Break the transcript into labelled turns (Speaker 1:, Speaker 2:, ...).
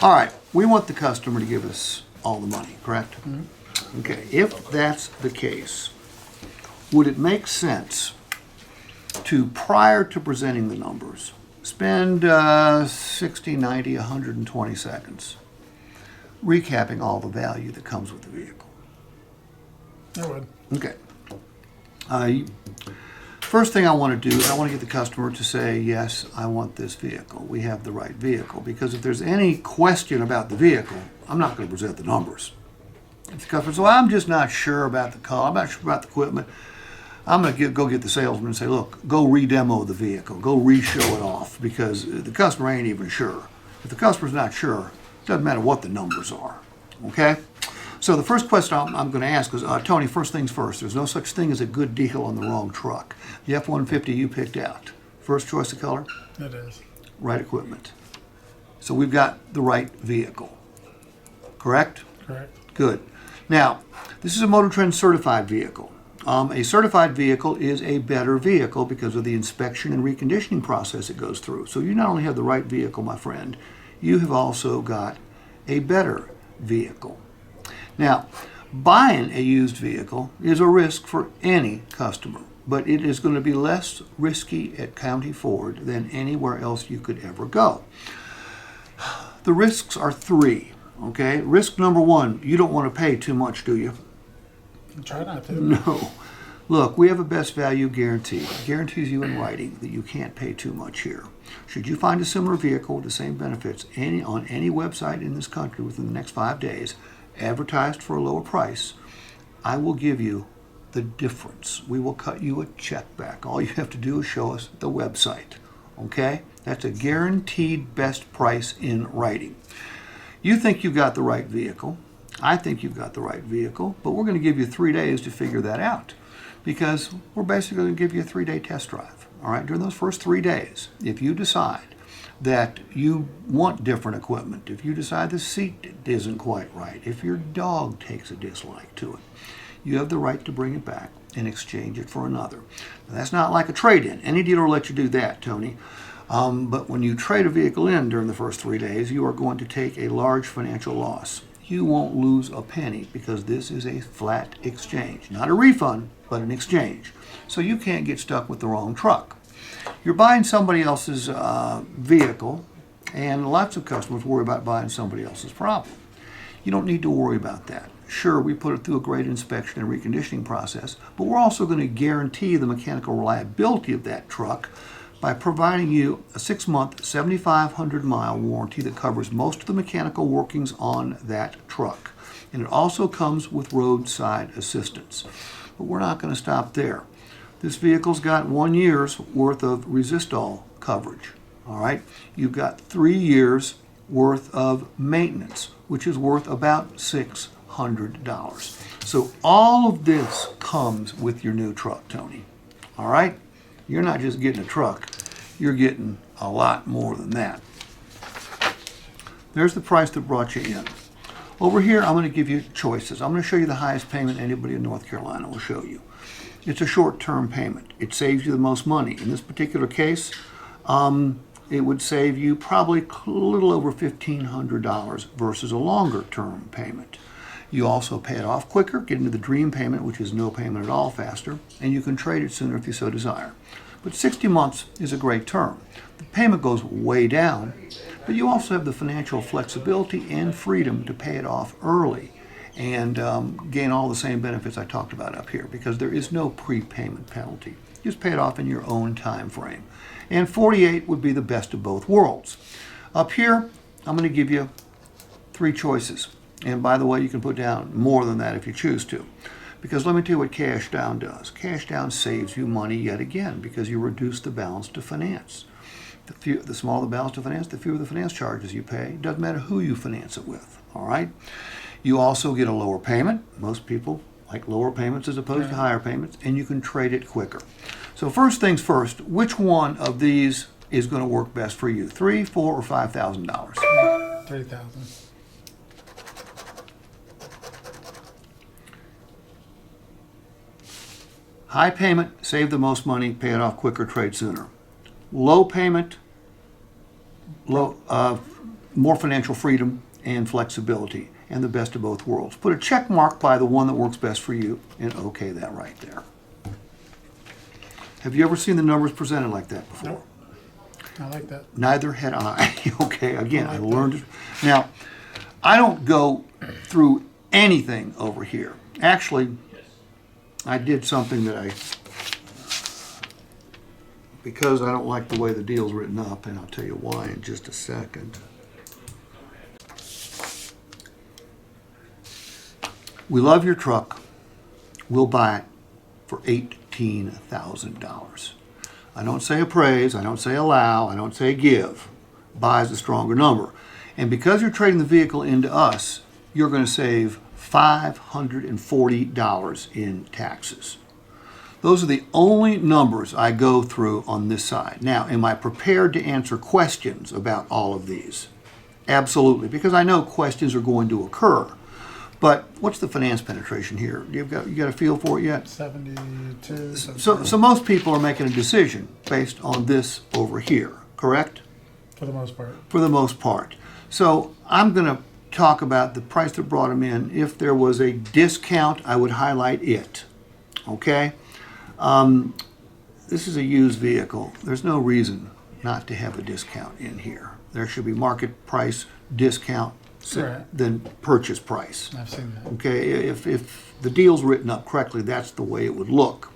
Speaker 1: All right, we want the customer to give us all the money, correct? Okay, if that's the case, would it make sense to, prior to presenting the numbers, spend 60, 90, 120 seconds recapping all the value that comes with the vehicle?
Speaker 2: I would.
Speaker 1: Okay. First thing I want to do is I want to get the customer to say, yes, I want this vehicle. We have the right vehicle. Because if there's any question about the vehicle, I'm not going to present the numbers. If the customer says, well, I'm just not sure about the car, I'm not sure about the equipment, I'm going to go get the salesman and say, look, go re-demo the vehicle, go re-show it off, because the customer ain't even sure. If the customer's not sure, it doesn't matter what the numbers are, okay? So the first question I'm going to ask is, Tony, first things first, there's no such thing as a good deal on the wrong truck. The F-150 you picked out, first choice of color?
Speaker 2: It is.
Speaker 1: Right equipment. So we've got the right vehicle, correct?
Speaker 2: Correct.
Speaker 1: Good. Now, this is a Motor Trend certified vehicle. A certified vehicle is a better vehicle because of the inspection and reconditioning process it goes through. So you not only have the right vehicle, my friend, you have also got a better vehicle. Now, buying a used vehicle is a risk for any customer, but it is going to be less risky at County Ford than anywhere else you could ever go. The risks are three, okay? Risk number one, you don't want to pay too much, do you?
Speaker 2: Try not to.
Speaker 1: No. Look, we have a best value guarantee. It guarantees you in writing that you can't pay too much here. Should you find a similar vehicle with the same benefits on any website in this country within the next 5 days, advertised for a lower price, I will give you the difference. We will cut you a check back. All you have to do is show us the website. Okay? That's a guaranteed best price in writing. You think you've got the right vehicle. I think you've got the right vehicle, but we're going to give you 3 days to figure that out, because we're basically going to give you a 3-day test drive. All right? During those first 3 days, if you decide that you want different equipment, if you decide the seat isn't quite right, if your dog takes a dislike to it, you have the right to bring it back and exchange it for another. Now, that's not like a trade-in. Any dealer will let you do that, Tony. But when you trade a vehicle in during the first 3 days, you are going to take a large financial loss. You won't lose a penny because this is a flat exchange. Not a refund, but an exchange. So you can't get stuck with the wrong truck. You're buying somebody else's vehicle, and lots of customers worry about buying somebody else's problem. You don't need to worry about that. Sure, we put it through a great inspection and reconditioning process, but we're also going to guarantee the mechanical reliability of that truck by providing you a 6-month, 7,500-mile warranty that covers most of the mechanical workings on that truck. And it also comes with roadside assistance. But we're not going to stop there. This vehicle's got 1 year's worth of resistol coverage. All right? You've got 3 years worth of maintenance, which is worth about $600. So all of this comes with your new truck, Tony. All right? You're not just getting a truck, you're getting a lot more than that. There's the price that brought you in. Over here, I'm going to give you choices. I'm going to show you the highest payment anybody in North Carolina will show you. It's a short-term payment. It saves you the most money. In this particular case, it would save you probably a little over $1,500 versus a longer-term payment. You also pay it off quicker, get into the dream payment, which is no payment at all, faster, and you can trade it sooner if you so desire. But 60 months is a great term. The payment goes way down, but you also have the financial flexibility and freedom to pay it off early and gain all the same benefits I talked about up here, because there is no prepayment penalty. Just pay it off in your own time frame. And 48 would be the best of both worlds. Up here, I'm going to give you 3 choices. And by the way, you can put down more than that if you choose to. Because let me tell you what cash down does. Cash down saves you money yet again because you reduce the balance to finance. The smaller the balance to finance, the fewer the finance charges you pay. It doesn't matter who you finance it with, all right? You also get a lower payment. Most people like lower payments as opposed to higher payments, and you can trade it quicker. So first things first, which one of these is going to work best for you? $3,000, $4,000, or $5,000?
Speaker 2: $3,000.
Speaker 1: High payment, save the most money, pay it off quicker, trade sooner. Low payment, more financial freedom and flexibility and the best of both worlds. Put a check mark by the one that works best for you and okay that right there. Have you ever seen the numbers presented like that before?
Speaker 2: Nope. I like that.
Speaker 1: Neither had I. Okay, again, I
Speaker 2: I like
Speaker 1: learned it. Now, I don't go through anything over here. Actually, I did something that because I don't like the way the deal's written up, and I'll tell you why in just a second. We love your truck. We'll buy it for $18,000. I don't say appraise, I don't say allow, I don't say give. Buy is a stronger number. And because you're trading the vehicle into us, you're going to save $540 in taxes. Those are the only numbers I go through on this side. Now, am I prepared to answer questions about all of these? Absolutely, because I know questions are going to occur. But what's the finance penetration here? You got a feel for it yet?
Speaker 2: 72.
Speaker 1: So most people are making a decision based on this over here, correct?
Speaker 2: For the most part.
Speaker 1: For the most part. So I'm going to talk about the price that brought them in. If there was a discount, I would highlight it. Okay? This is a used vehicle. There's no reason not to have a discount in here. There should be market price discount
Speaker 2: Right.
Speaker 1: than purchase price.
Speaker 2: I've seen that.
Speaker 1: Okay, if the deal's written up correctly, that's the way it would look.